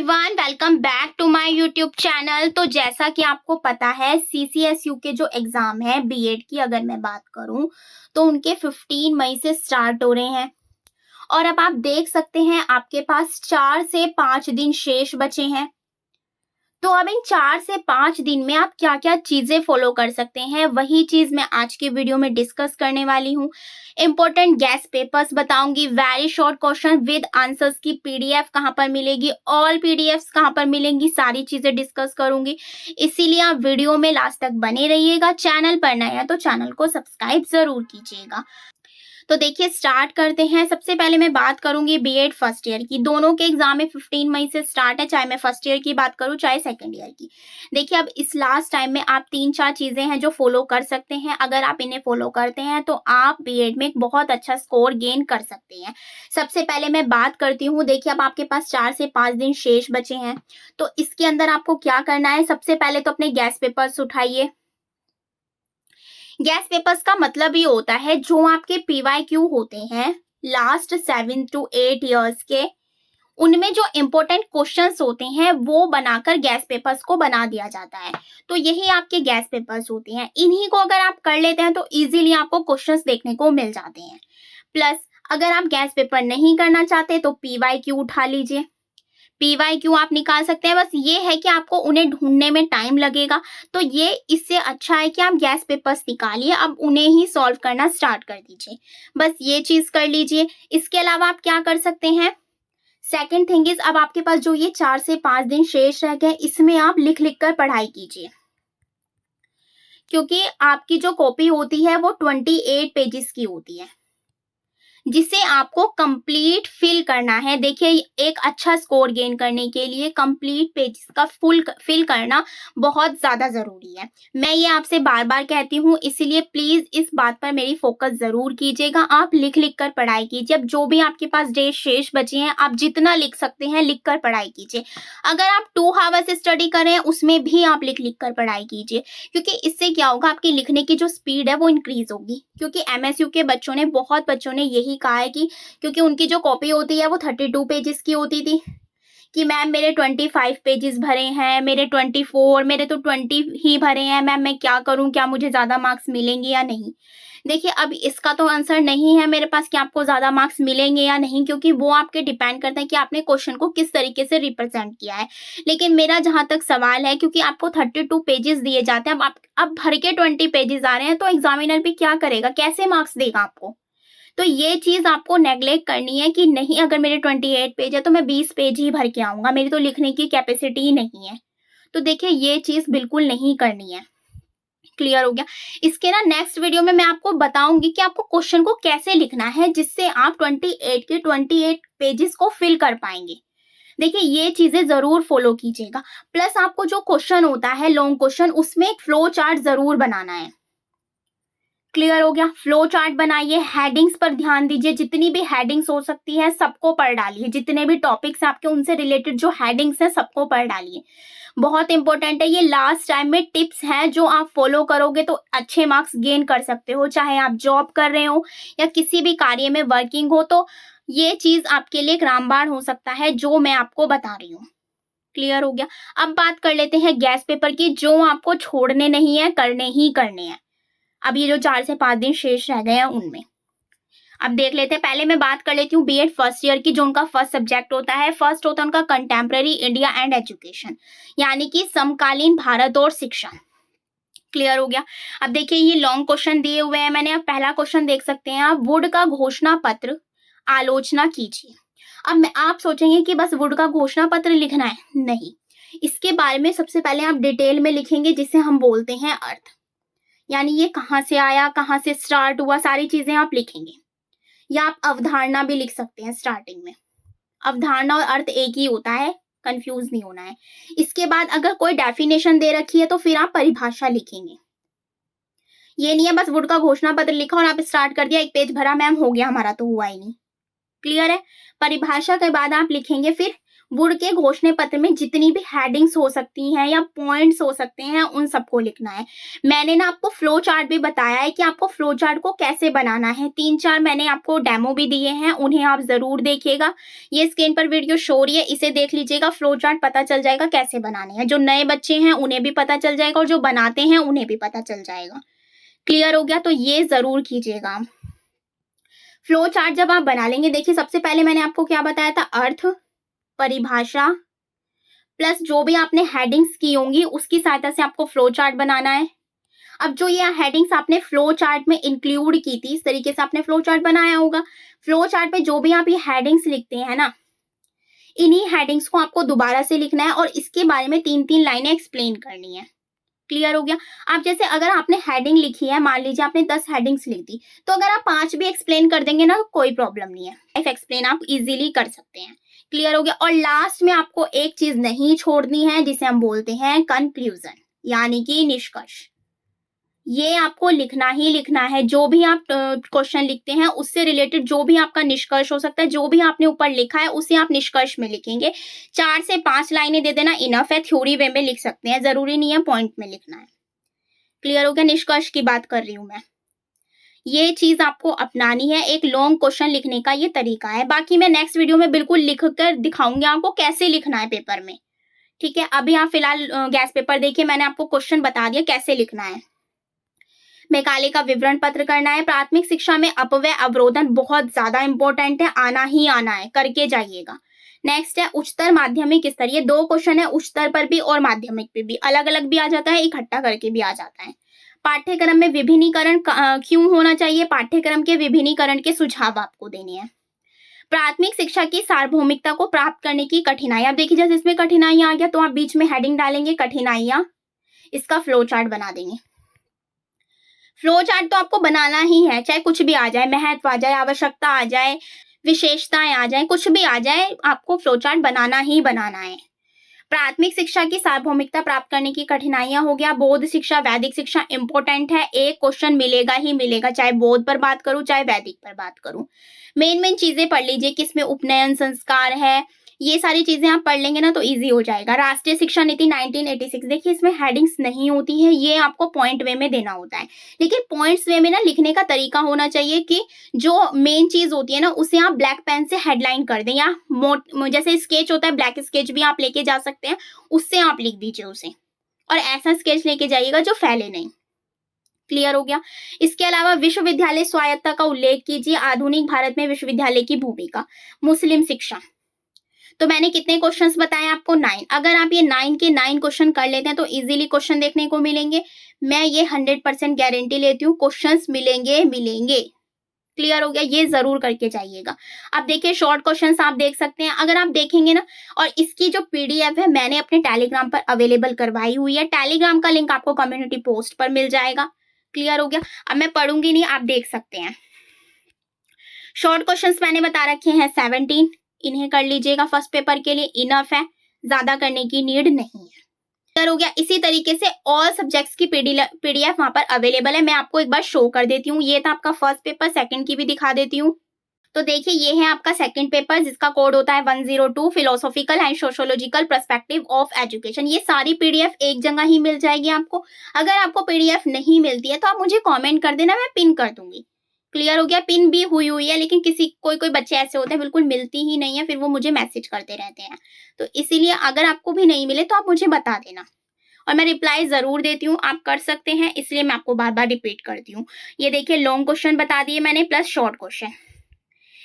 Everyone, welcome back to my YouTube channel. तो जैसा कि आपको पता है सीसीएसयू के जो एग्जाम है बीएड की, अगर मैं बात करूं तो उनके 15 मई से स्टार्ट हो रहे हैं। और अब आप देख सकते हैं आपके पास 4 से 5 दिन शेष बचे हैं। तो अब इन 4 से 5 दिन में आप क्या क्या चीजें फॉलो कर सकते हैं, वही चीज मैं आज की वीडियो में डिस्कस करने वाली हूँ। इंपॉर्टेंट गेस्ट पेपर्स बताऊंगी, very short question with answers की पीडीएफ कहाँ पर मिलेगी, ऑल पीडीएफ्स कहाँ पर मिलेंगी, सारी चीजें डिस्कस करूंगी। इसीलिए आप वीडियो में लास्ट तक बने रहिएगा। चैनल पर नया है तो चैनल को सब्सक्राइब जरूर कीजिएगा। तो देखिए स्टार्ट करते हैं। सबसे पहले मैं बात करूंगी बीएड फर्स्ट ईयर की। दोनों के एग्जाम में 15 मई से स्टार्ट है, चाहे मैं फर्स्ट ईयर की बात करूं चाहे सेकंड ईयर की। देखिए अब इस लास्ट टाइम में आप 3-4 चीजें हैं जो फॉलो कर सकते हैं। अगर आप इन्हें फॉलो करते हैं तो आप बीएड में एक बहुत अच्छा स्कोर गेन कर सकते हैं। सबसे पहले मैं बात करती हूँ। देखिए अब आपके पास 4 से 5 दिन शेष बचे हैं, तो इसके अंदर आपको क्या करना है। सबसे पहले तो अपने गेस्ट पेपर्स उठाइए। गेस्ट पेपर्स का मतलब ये होता है जो आपके पीवाईक्यू होते हैं लास्ट 7 to 8 इयर्स के, उनमें जो इंपॉर्टेंट क्वेश्चंस होते हैं वो बनाकर गेस्ट पेपर्स को बना दिया जाता है। तो यही आपके गेस्ट पेपर्स होते हैं। इन्हीं को अगर आप कर लेते हैं तो इजीली आपको क्वेश्चंस देखने को मिल जाते हैं। प्लस अगर आप गेस्ट पेपर नहीं करना चाहते तो पीवाईक्यू उठा लीजिए। पीवाईक्यू आप निकाल सकते हैं। बस ये है कि आपको उन्हें ढूंढने में टाइम लगेगा, तो ये इससे अच्छा है कि आप गैस पेपर्स निकालिए, अब उन्हें ही सॉल्व करना स्टार्ट कर दीजिए। बस ये चीज कर लीजिए। इसके अलावा आप क्या कर सकते हैं, सेकेंड थिंग इज, अब आपके पास जो ये 4 से 5 दिन शेष रह गए इसमें आप लिख लिख कर पढ़ाई कीजिए, क्योंकि आपकी जो कॉपी होती है वो 28 पेजेस की होती है जिसे आपको कंप्लीट फिल करना है। देखिए एक अच्छा स्कोर गेन करने के लिए कंप्लीट पेज का फुल फिल करना बहुत ज्यादा जरूरी है। मैं ये आपसे बार बार कहती हूँ, इसीलिए प्लीज इस बात पर मेरी फोकस जरूर कीजिएगा। आप लिख लिख कर पढ़ाई कीजिए। अब जो भी आपके पास डेज शेष बचे हैं आप जितना लिख सकते हैं लिख कर पढ़ाई कीजिए। अगर आप 2 आवर्स स्टडी कर रहे हैं उसमें भी आप लिख लिख कर पढ़ाई कीजिए, क्योंकि इससे क्या होगा, आपकी लिखने की जो स्पीड है वो इंक्रीज होगी। क्योंकि एमएसयू के बहुत बच्चों ने यही कहा है कि क्योंकि उनकी जो कॉपी होती है वो 32 पेजेस की होती थी कि मैम मेरे 25 पेजेस भरे हैं, मेरे 24, मेरे तो 20 ही भरे हैं मैम, मैं क्या करूं, क्या मुझे ज्यादा मार्क्स मिलेंगे या नहीं। देखिए अब इसका तो आंसर नहीं है मेरे पास कि आपको ज्यादा मार्क्स मिलेंगे या नहीं, क्योंकि वो आपके डिपेंड करता है कि आपने क्वेश्चन को किस तरीके से रिप्रेजेंट किया है। लेकिन मेरा जहां तक सवाल है, क्योंकि आपको 32 पेजेस दिए जाते हैं, अब भर के 20 पेजेस आ रहे हैं, तो एग्जामिनर भी क्या करेगा, कैसे मार्क्स देगा आपको। तो ये चीज आपको नेग्लेक्ट करनी है कि नहीं, अगर मेरे 28 पेज है तो मैं 20 पेज ही भर के आऊंगा, मेरी तो लिखने की कैपेसिटी ही नहीं है। तो देखिए ये चीज बिल्कुल नहीं करनी है। क्लियर हो गया। इसके ना नेक्स्ट वीडियो में मैं आपको बताऊंगी कि आपको क्वेश्चन को कैसे लिखना है जिससे आप 28 के 28 पेजेस को फिल कर पाएंगे। देखिए ये चीजें जरूर फॉलो कीजिएगा। प्लस आपको जो क्वेश्चन होता है लॉन्ग क्वेश्चन, उसमें एक फ्लो चार्ट जरूर बनाना है। क्लियर हो गया। फ्लो चार्ट बनाइए, हेडिंग्स पर ध्यान दीजिए, जितनी भी हेडिंग्स हो सकती है सबको पढ़ डालिए। जितने भी टॉपिक्स आपके उनसे रिलेटेड जो हेडिंग्स हैं सबको पढ़ डालिए। बहुत इंपॉर्टेंट है, ये लास्ट टाइम में टिप्स हैं जो आप फॉलो करोगे तो अच्छे मार्क्स गेन कर सकते हो, चाहे आप जॉब कर रहे हो या किसी भी कार्य में वर्किंग हो। तो ये चीज आपके लिए एक रामबाण हो सकता है जो मैं आपको बता रही हूँ। क्लियर हो गया। अब बात कर लेते हैं गैस पेपर की, जो आपको छोड़ने नहीं है, करने ही करने हैं। अब ये जो 4 से 5 दिन शेष रह गए हैं उनमें अब देख लेते हैं। पहले मैं बात कर लेती हूँ बीएड फर्स्ट ईयर की, जो उनका फर्स्ट सब्जेक्ट होता है। फर्स्ट होता है उनका कंटेम्प्रेरी इंडिया एंड एजुकेशन, यानी कि समकालीन भारत और शिक्षा। क्लियर हो गया। अब देखिए ये लॉन्ग क्वेश्चन दिए हुए हैं मैंने। अब पहला क्वेश्चन देख सकते हैं आप, वुड का घोषणा पत्र आलोचना कीजिए। अब आप सोचेंगे कि बस वुड का घोषणा पत्र लिखना है, नहीं, इसके बारे में सबसे पहले आप डिटेल में लिखेंगे, जिसे हम बोलते हैं अर्थ, यानी ये कहाँ से आया, कहाँ से स्टार्ट हुआ, सारी चीजें आप लिखेंगे। या आप अवधारणा भी लिख सकते हैं स्टार्टिंग में। अवधारणा और अर्थ एक ही होता है, कंफ्यूज नहीं होना है। इसके बाद अगर कोई डेफिनेशन दे रखी है तो फिर आप परिभाषा लिखेंगे। ये नहीं है बस वुड का घोषणा पत्र लिखा और आप स्टार्ट कर दिया, एक पेज भरा, मैम हो गया हमारा, तो हुआ ही नहीं। क्लियर है। परिभाषा के बाद आप लिखेंगे फिर बोर्ड के घोषणा पत्र में जितनी भी हेडिंग्स हो सकती हैं या पॉइंट्स हो सकते हैं उन सबको लिखना है। मैंने ना आपको फ्लो चार्ट भी बताया है कि आपको फ्लो चार्ट को कैसे बनाना है। 3-4 मैंने आपको डेमो भी दिए हैं, उन्हें आप जरूर देखिएगा। ये स्क्रीन पर वीडियो शो हो रही है, इसे देख लीजिएगा, फ्लो चार्ट पता चल जाएगा कैसे बनाने हैं। जो नए बच्चे हैं उन्हें भी पता चल जाएगा और जो बनाते हैं उन्हें भी पता चल जाएगा। क्लियर हो गया? तो ये जरूर कीजिएगा। फ्लो चार्ट जब आप बना लेंगे, देखिए सबसे पहले मैंने आपको क्या बताया था, अर्थ, परिभाषा प्लस जो भी आपने हेडिंग्स की होंगी उसकी सहायता से आपको फ्लो चार्ट बनाना है। अब जो ये हेडिंग्स आपने फ्लो चार्ट में इंक्लूड की थी, इस तरीके से आपने फ्लो चार्ट बनाया होगा। फ्लो चार्ट में जो भी आप ये हेडिंग्स लिखते हैं ना, इन्हीं हेडिंग्स को आपको दोबारा से लिखना है और इसके बारे में 3-3 लाइनें एक्सप्लेन करनी है। क्लियर हो गया? आप जैसे अगर आपने हेडिंग लिखी है, मान लीजिए आपने 10 हेडिंग्स लिख दी, तो अगर आप 5 भी एक्सप्लेन कर देंगे ना तो कोई प्रॉब्लम नहीं है, एक्सप्लेन आप इजीली कर सकते हैं। क्लियर हो गया? और लास्ट में आपको एक चीज नहीं छोड़नी है जिसे हम बोलते हैं कंक्लूजन, यानी कि निष्कर्ष। ये आपको लिखना ही लिखना है। जो भी आप क्वेश्चन लिखते हैं उससे रिलेटेड जो भी आपका निष्कर्ष हो सकता है, जो भी आपने ऊपर लिखा है उसे आप निष्कर्ष में लिखेंगे। 4 से 5 लाइनें दे देना इनफ है, थ्योरी वे में लिख सकते हैं, जरूरी नहीं है पॉइंट में लिखना है। क्लियर हो गया? निष्कर्ष की बात कर रही हूं मैं। ये चीज आपको अपनानी है, एक लॉन्ग क्वेश्चन लिखने का ये तरीका है। बाकी मैं नेक्स्ट वीडियो में बिल्कुल लिख कर दिखाऊंगी आपको कैसे लिखना है पेपर में। ठीक है, अभी आप फिलहाल गैस पेपर देखिए, मैंने आपको क्वेश्चन बता दिया कैसे लिखना है। मेकाले का विवरण पत्र करना है। प्राथमिक शिक्षा में अपव्यय अवरोधन बहुत ज्यादा इंपॉर्टेंट है, आना ही आना है, करके जाइएगा। नेक्स्ट है उच्चतर माध्यमिक स्तर, ये 2 क्वेश्चन है, उच्चतर पर भी और माध्यमिक पे भी, अलग अलग भी आ जाता है, इकट्ठा करके भी आ जाता है। पाठ्यक्रम में विभिन्नीकरण क्यों होना चाहिए, पाठ्यक्रम के विभिन्नीकरण के सुझाव आपको देने हैं। प्राथमिक शिक्षा की सार्वभौमिकता को प्राप्त करने की कठिनाई, अब देखिए जैसे इसमें कठिनाइयां आ गया तो आप बीच में हेडिंग डालेंगे कठिनाइयां, इसका फ्लो चार्ट बना देंगे। फ्लो चार्ट तो आपको बनाना ही है, चाहे कुछ भी आ जाए, महत्व आ जाए, आवश्यकता आ जाए, विशेषताएं आ जाए, कुछ भी आ जाए, आपको फ्लो चार्ट बनाना ही बनाना है। प्राथमिक शिक्षा की सार्वभौमिकता प्राप्त करने की कठिनाइयां हो गया। बौद्ध शिक्षा, वैदिक शिक्षा इंपॉर्टेंट है, एक क्वेश्चन मिलेगा ही मिलेगा, चाहे बौद्ध पर बात करूं चाहे वैदिक पर बात करूं। मेन चीजें पढ़ लीजिए, किसमें उपनयन संस्कार है, ये सारी चीजें आप पढ़ लेंगे ना तो इजी हो जाएगा। राष्ट्रीय शिक्षा नीति 1986, देखिए इसमें हेडिंग्स नहीं होती है, ये आपको पॉइंट वे में देना होता है, लेकिन पॉइंट्स वे में ना लिखने का तरीका होना चाहिए कि जो मेन चीज होती है ना उसे आप ब्लैक पेन से हेडलाइन कर दें, या जैसे स्केच होता है ब्लैक स्केच भी आप लेके जा सकते हैं, उससे आप लिख दीजिए उसे, और ऐसा स्केच लेके जाइएगा जो फैले नहीं। क्लियर हो गया? इसके अलावा विश्वविद्यालय स्वायत्तता का उल्लेख कीजिए। आधुनिक भारत में विश्वविद्यालय की भूमिका। मुस्लिम शिक्षा, तो मैंने कितने क्वेश्चंस बताए आपको, 9। अगर आप ये 9 के 9 क्वेश्चन कर लेते हैं तो इजीली क्वेश्चन देखने को मिलेंगे। मैं ये 100% गारंटी लेती हूँ, क्वेश्चंस मिलेंगे मिलेंगे। क्लियर हो गया? ये जरूर करके जाइएगा। अब देखिए शॉर्ट क्वेश्चंस आप देख सकते हैं, अगर आप देखेंगे ना, और इसकी जो पीडीएफ है मैंने अपने टेलीग्राम पर अवेलेबल करवाई हुई है, टेलीग्राम का लिंक आपको कम्युनिटी पोस्ट पर मिल जाएगा। क्लियर हो गया? अब मैं पढ़ूंगी नहीं, आप देख सकते हैं। शॉर्ट क्वेश्चंस मैंने बता रखे हैं 17, इन्हें कर लीजिएगा फर्स्ट पेपर के लिए, इनफ है, ज्यादा करने की नीड नहीं है। क्लियर हो गया? इसी तरीके से ऑल सब्जेक्ट्स की पीडीएफ वहां पर अवेलेबल है, मैं आपको एक बार शो कर देती हूँ। ये था आपका फर्स्ट पेपर, सेकंड की भी दिखा देती हूँ। तो देखिए ये है आपका सेकंड पेपर, जिसका कोड होता है 102, philosophical and sociological perspective of education. ये सारी पीडीएफ एक जगह ही मिल जाएगी आपको। अगर आपको पीडीएफ नहीं मिलती है तो आप मुझे कमेंट कर देना, मैं पिन कर दूंगी। क्लियर हो गया? पिन भी हुई है, लेकिन कोई बच्चे ऐसे होते हैं बिल्कुल मिलती ही नहीं है, फिर वो मुझे मैसेज करते रहते हैं। तो इसीलिए अगर आपको भी नहीं मिले तो आप मुझे बता देना, और मैं रिप्लाई जरूर देती हूँ, आप कर सकते हैं, इसलिए मैं आपको बार बार रिपीट करती हूँ। ये देखिए लॉन्ग क्वेश्चन बता दिए मैंने प्लस शॉर्ट क्वेश्चन।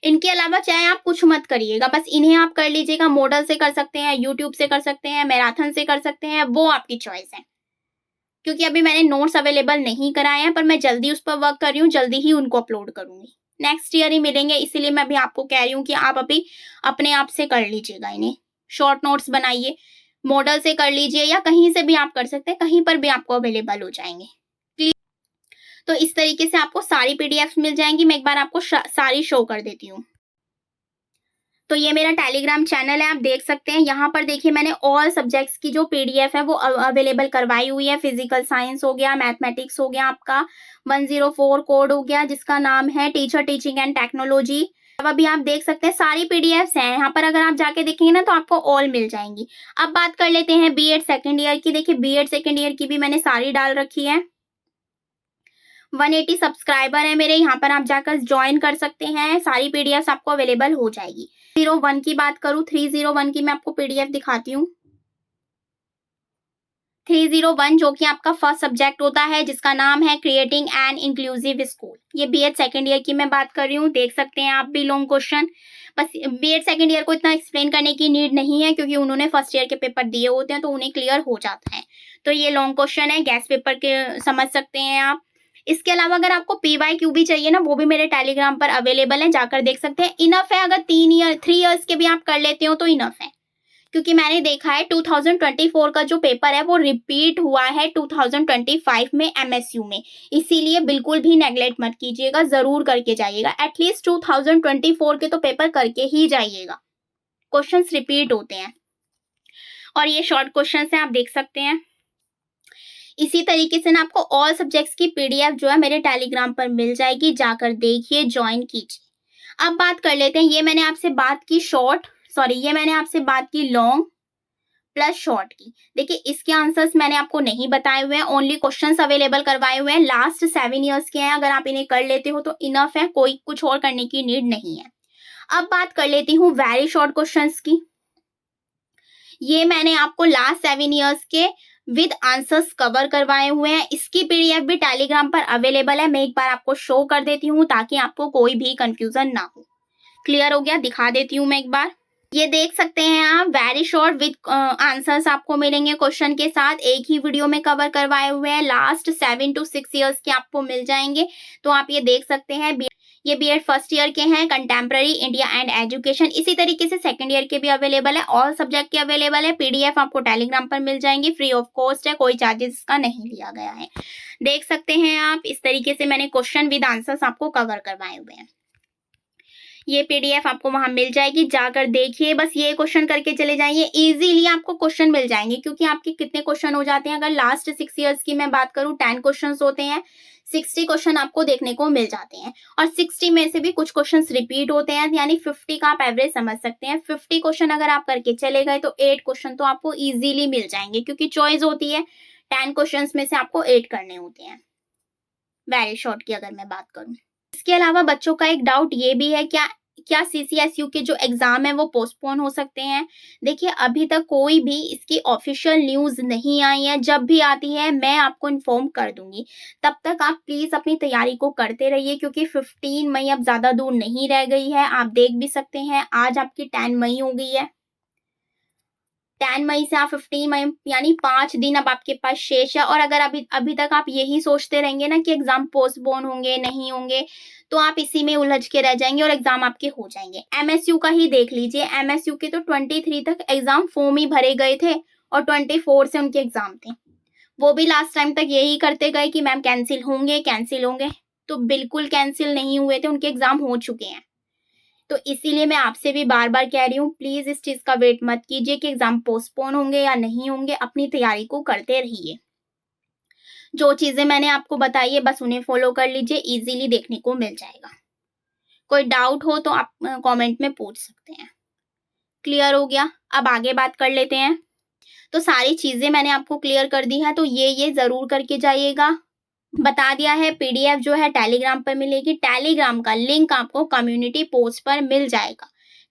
इनके अलावा चाहे आप कुछ मत करिएगा, बस इन्हें आप कर लीजिएगा। मॉडल से कर सकते हैं, यूट्यूब से कर सकते हैं, मैराथन से कर सकते हैं, वो आपकी चॉइस है, क्योंकि अभी मैंने नोट्स अवेलेबल नहीं कराए हैं, पर मैं जल्दी उस पर वर्क कर रही हूँ, जल्दी ही उनको अपलोड करूंगी। नेक्स्ट ईयर ही मिलेंगे, इसीलिए मैं अभी आपको कह रही हूँ कि आप अभी अपने आप से कर लीजिएगा इन्हें। शॉर्ट नोट्स बनाइए, मॉडल से कर लीजिए, या कहीं से भी आप कर सकते हैं, कहीं पर भी आपको अवेलेबल हो जाएंगे। तो इस तरीके से आपको सारी पीडीएफ मिल जाएंगी। मैं एक बार आपको सारी शो कर देती हूँ। तो ये मेरा टेलीग्राम चैनल है, आप देख सकते हैं। यहाँ पर देखिए मैंने ऑल सब्जेक्ट्स की जो पीडीएफ है वो अवेलेबल करवाई हुई है। फिजिकल साइंस हो गया, मैथमेटिक्स हो गया, आपका 104 कोड हो गया जिसका नाम है टीचर टीचिंग एंड टेक्नोलॉजी, अब अभी आप देख सकते हैं सारी पीडीएफ्स हैं यहाँ पर, अगर आप जाके देखेंगे ना तो आपको ऑल मिल जाएंगी। अब बात कर लेते हैं बीएड सेकेंड ईयर की। देखिए बीएड सेकेंड ईयर की भी मैंने सारी डाल रखी है। 180 सब्सक्राइबर है मेरे, यहाँ पर आप जाकर ज्वाइन कर सकते हैं, सारी पीडीएफ्स आपको अवेलेबल हो जाएगी। 301 की बात करूँ, 301 की मैं आपको पीडीएफ दिखाती हूँ। 301 जो कि आपका फर्स्ट सब्जेक्ट होता है, जिसका नाम है क्रिएटिंग एन इंक्लूसिव स्कूल। ये बीएड सेकेंड ईयर की मैं बात कर रही हूँ। देख सकते हैं आप भी लॉन्ग क्वेश्चन। बस बीएड सेकेंड ईयर को इतना एक्सप्लेन करने की नीड नहीं है, क्योंकि उन्होंने फर्स्ट ईयर के पेपर दिए होते हैं तो उन्हें क्लियर हो जाता है। तो ये लॉन्ग क्वेश्चन है, गैस पेपर के समझ सकते हैं आप। इसके अलावा अगर आपको PYQ भी चाहिए ना, वो भी मेरे टेलीग्राम पर अवेलेबल है, जाकर देख सकते हैं। इनफ है, अगर 3 ईयर्स के भी आप कर लेते हो तो इनफ है, क्योंकि मैंने देखा है 2024 का जो पेपर है वो रिपीट हुआ है 2025 में MSU में। इसीलिए बिल्कुल भी नेग्लेक्ट मत कीजिएगा, जरूर करके जाइएगा। एटलीस्ट 2024 के तो पेपर करके ही जाइएगा, क्वेश्चंस रिपीट होते हैं और ये शॉर्ट क्वेश्चन है, आप देख सकते हैं। इसी तरीके से ना आपको ऑल सब्जेक्ट्स की PDF जो है मेरे टेलीग्राम पर मिल जाएगी, जाकर देखिए, ज्वाइन कीजिए। अब बात कर लेते हैं, ये मैंने आपसे बात की लॉन्ग प्लस शॉर्ट की। देखिए इसके आंसर्स मैंने आपको नहीं बताए हुए हैं, ओनली क्वेश्चंस अवेलेबल करवाए हुए हैं। लास्ट 7 ईयर्स के हैं, अगर आप इन्हें कर लेते हो तो इनफ है, कोई कुछ और करने की नीड नहीं है। अब बात कर लेती हूँ वेरी शॉर्ट क्वेश्चंस की। ये मैंने आपको लास्ट 7 ईयर्स के विद आंसर्स कवर करवाए हुए हैं। इसकी PDF भी टेलीग्राम पर अवेलेबल है, मैं एक बार आपको शो कर देती हूँ ताकि आपको कोई भी कंफ्यूजन ना हो। क्लियर हो गया? दिखा देती हूँ मैं एक बार। ये देख सकते हैं आप, वेरी शॉर्ट विद आंसर्स आपको मिलेंगे क्वेश्चन के साथ, एक ही वीडियो में कवर करवाए हुए हैं। लास्ट 7 to 6 ईयर्स के आपको मिल जाएंगे, तो आप ये देख सकते हैं। ये बीएड फर्स्ट ईयर के हैं, कंटेम्प्रेरी इंडिया एंड एजुकेशन। इसी तरीके से सेकंड ईयर के भी अवेलेबल है, ऑल सब्जेक्ट के अवेलेबल है। PDF आपको टेलीग्राम पर मिल जाएंगी, फ्री ऑफ कॉस्ट है, कोई चार्जेस का नहीं लिया गया है। देख सकते हैं आप, इस तरीके से मैंने क्वेश्चन विद आंसर्स आपको कवर करवाए हुए हैं। ये PDF आपको वहां मिल जाएगी, जाकर देखिए। बस ये क्वेश्चन करके चले जाइए, इजीली आपको क्वेश्चन मिल जाएंगे, क्योंकि आपके कितने क्वेश्चन हो जाते हैं, अगर लास्ट 6 ईयर्स की मैं बात करूं 10 क्वेश्चन होते हैं, 60 क्वेश्चन आपको देखने को मिल जाते हैं। और 60 में से भी कुछ क्वेश्चन रिपीट होते हैं, यानी 50 का आप एवरेज समझ सकते हैं। 50 क्वेश्चन अगर आप करके चले गए तो 8 क्वेश्चन तो आपको इजीली मिल जाएंगे, क्योंकि चॉइस होती है, 10 क्वेश्चन में से आपको 8 करने होते हैं, वेरी शॉर्ट की अगर मैं बात करूं। इसके अलावा बच्चों का एक डाउट ये भी है, क्या CCSU के जो एग्जाम है वो पोस्टपोन हो सकते हैं? देखिए अभी तक कोई भी इसकी ऑफिशियल न्यूज नहीं आई है, जब भी आती है मैं आपको इन्फॉर्म कर दूंगी। तब तक आप प्लीज अपनी तैयारी को करते रहिए, क्योंकि 15 मई अब ज्यादा दूर नहीं रह गई है। आप देख भी सकते हैं, आज आपकी 10 मई हो गई है। 10 मई से आप 15 मई, यानी 5 दिन अब आपके पास शेष है। और अगर अभी तक आप यही सोचते रहेंगे ना कि एग्जाम पोस्टपोन होंगे, नहीं होंगे, तो आप इसी में उलझ के रह जाएंगे और एग्जाम आपके हो जाएंगे। MSU का ही देख लीजिए, MSU के तो 23 तक एग्जाम फॉर्म ही भरे गए थे और 24 से उनके एग्जाम थे। वो भी लास्ट टाइम तक यही करते गए कि मैम कैंसिल होंगे, तो बिल्कुल कैंसिल नहीं हुए थे, उनके एग्जाम हो चुके हैं। तो इसीलिए मैं आपसे भी बार बार कह रही हूँ, प्लीज इस चीज का वेट मत कीजिए कि एग्जाम पोस्टपोन होंगे या नहीं होंगे, अपनी तैयारी को करते रहिए। जो चीजें मैंने आपको बताई है बस उन्हें फॉलो कर लीजिए, इजीली देखने को मिल जाएगा। कोई डाउट हो तो आप कमेंट में पूछ सकते हैं। क्लियर हो गया? अब आगे बात कर लेते हैं। तो सारी चीजें मैंने आपको क्लियर कर दी है, तो ये जरूर करके जाइएगा। बता दिया है, PDF जो है टेलीग्राम पर मिलेगी, टेलीग्राम का लिंक आपको कम्युनिटी पोस्ट पर मिल जाएगा।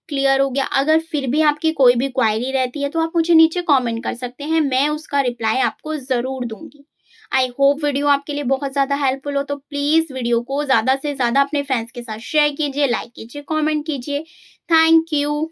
क्लियर हो गया? अगर फिर भी आपकी कोई भी क्वायरी रहती है तो आप मुझे नीचे कमेंट कर सकते हैं, मैं उसका रिप्लाई आपको जरूर दूंगी। आई होप वीडियो आपके लिए बहुत ज्यादा हेल्पफुल हो, तो प्लीज वीडियो को ज्यादा से ज्यादा अपने फ्रेंड्स के साथ शेयर कीजिए, लाइक कीजिए, कमेंट कीजिए। Thank you.